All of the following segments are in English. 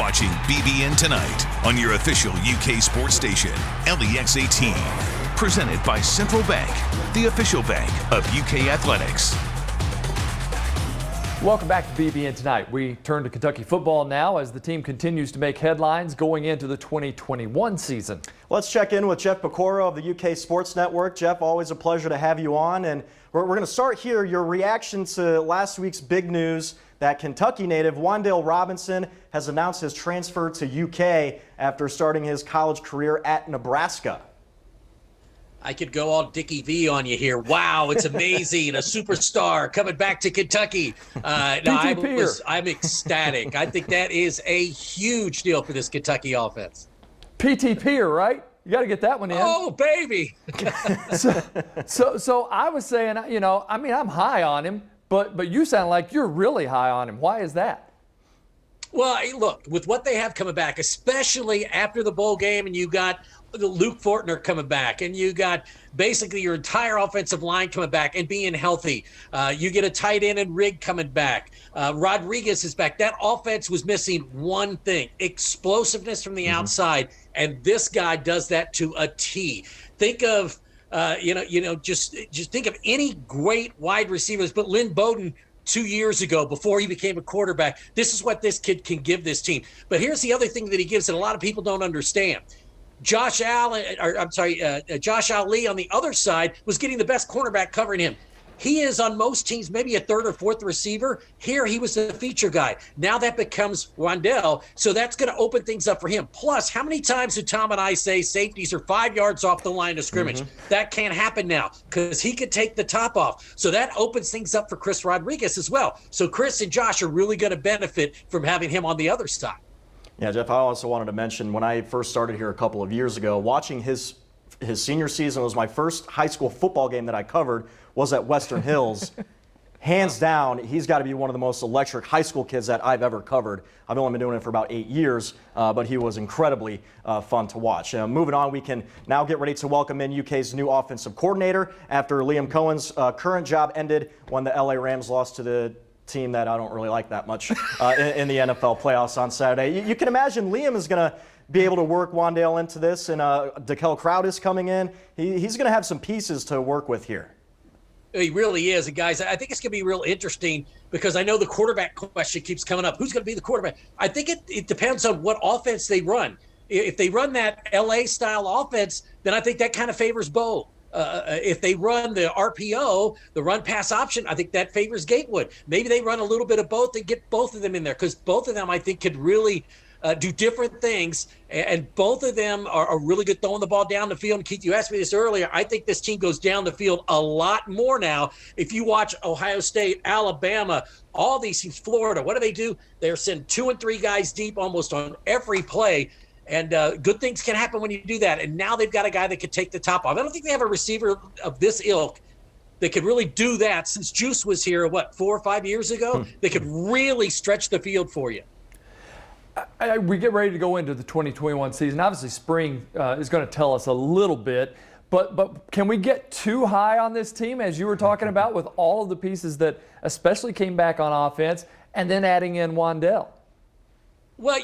watching BBN Tonight on your official UK sports station, LEX 18. Presented by Central Bank, the official bank of UK athletics. Welcome back to BBN Tonight. We turn to Kentucky football now as the team continues to make headlines going into the 2021 season. Let's check in with Jeff Piecoro of the UK Sports Network. Jeff, always a pleasure to have you on. And we're going to start here. Your reaction to last week's big news that Kentucky native Wan'Dale Robinson has announced his transfer to UK after starting his college career at Nebraska. I could go all Dickie V on you here. Wow, it's amazing. A superstar coming back to Kentucky. I'm ecstatic. I think that is a huge deal for this Kentucky offense. PT Pier, right? You got to get that one in. Oh, baby. So I was saying, I'm high on him, but you sound like you're really high on him. Why is that? Well, look, with what they have coming back, especially after the bowl game, and you got Luke Fortner coming back, and you got basically your entire offensive line coming back and being healthy. You get a tight end and Rig coming back. Rodriguez is back. That offense was missing one thing: explosiveness from the outside, and this guy does that to a T. Think of just think of any great wide receivers, but Lynn Bowden 2 years ago, before he became a quarterback, this is what this kid can give this team. But here's the other thing that he gives that a lot of people don't understand. Josh Ali on the other side was getting the best cornerback covering him. He is on most teams maybe a third or fourth receiver. Here he was the feature guy. Now that becomes Wan'Dale, so that's going to open things up for him. Plus, how many times do Tom and I say safeties are 5 yards off the line of scrimmage? That can't happen now because he could take the top off. So that opens things up for Chris Rodriguez as well. So Chris and Josh are really going to benefit from having him on the other side. Yeah, Jeff, I also wanted to mention when I first started here a couple of years ago, watching his senior season was my first high school football game that I covered was at Western Hills. Hands down, he's got to be one of the most electric high school kids that I've ever covered. I've only been doing it for about 8 years, but he was incredibly fun to watch. Moving on, we can now get ready to welcome in UK's new offensive coordinator after Liam Cohen's current job ended when the LA Rams lost to the team that I don't really like that much in the NFL playoffs on Saturday. You can imagine Liam is going to be able to work Wan'Dale into this, and DeKel Crowd is coming in. He's going to have some pieces to work with here. He really is. And guys, I think it's going to be real interesting because I know the quarterback question keeps coming up. Who's going to be the quarterback? I think it depends on what offense they run. If they run that LA-style offense, then I think that kind of favors Bo. If they run the RPO, the run-pass option, I think that favors Gatewood. Maybe they run a little bit of both and get both of them in there because both of them, I think, could really do different things, and both of them are really good throwing the ball down the field. And Keith, you asked me this earlier. I think this team goes down the field a lot more now. If you watch Ohio State, Alabama, all these teams, Florida, what do? They're sending 2 and 3 guys deep almost on every play. And good things can happen when you do that. And now they've got a guy that could take the top off. I don't think they have a receiver of this ilk that could really do that since Juice was here, 4 or 5 years ago? They could really stretch the field for you. We get ready to go into the 2021 season. Obviously, spring is going to tell us a little bit. But can we get too high on this team, as you were talking about, with all of the pieces that especially came back on offense and then adding in Wan'Dale? Well,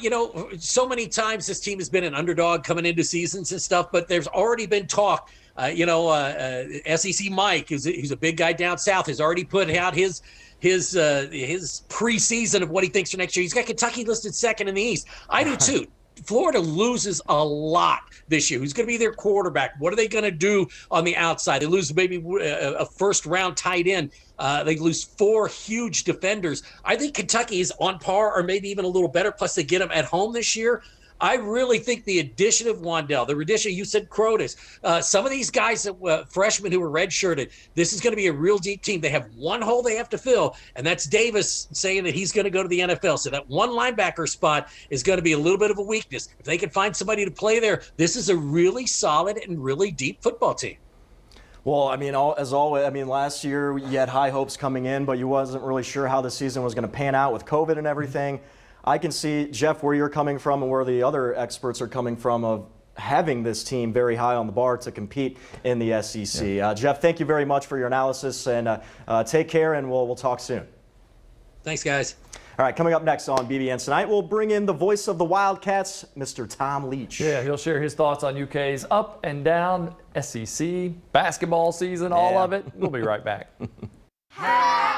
so many times this team has been an underdog coming into seasons and stuff, but there's already been talk. SEC Mike, who's a big guy down south, has already put out his preseason of what he thinks for next year. He's got Kentucky listed second in the East. I do too. Florida loses a lot this year. Who's going to be their quarterback? What are they going to do on the outside? They lose maybe a first-round tight end. They lose 4 huge defenders. I think Kentucky is on par or maybe even a little better, plus they get them at home this year. I really think the addition of Wan'Dale, the addition, you said Crotus, some of these guys, freshmen who were redshirted, this is going to be a real deep team. They have one hole they have to fill, and that's Davis saying that he's going to go to the NFL. So that one linebacker spot is going to be a little bit of a weakness. If they can find somebody to play there, this is a really solid and really deep football team. Well, as always, last year you had high hopes coming in, but you wasn't really sure how the season was going to pan out with COVID and everything. I can see, Jeff, where you're coming from and where the other experts are coming from of having this team very high on the bar to compete in the SEC. Yeah. Jeff, thank you very much for your analysis, and take care, and we'll talk soon. Thanks, guys. All right, coming up next on BBN Tonight, we'll bring in the voice of the Wildcats, Mr. Tom Leach. Yeah, he'll share his thoughts on UK's up and down SEC basketball season, all of it. We'll be right back.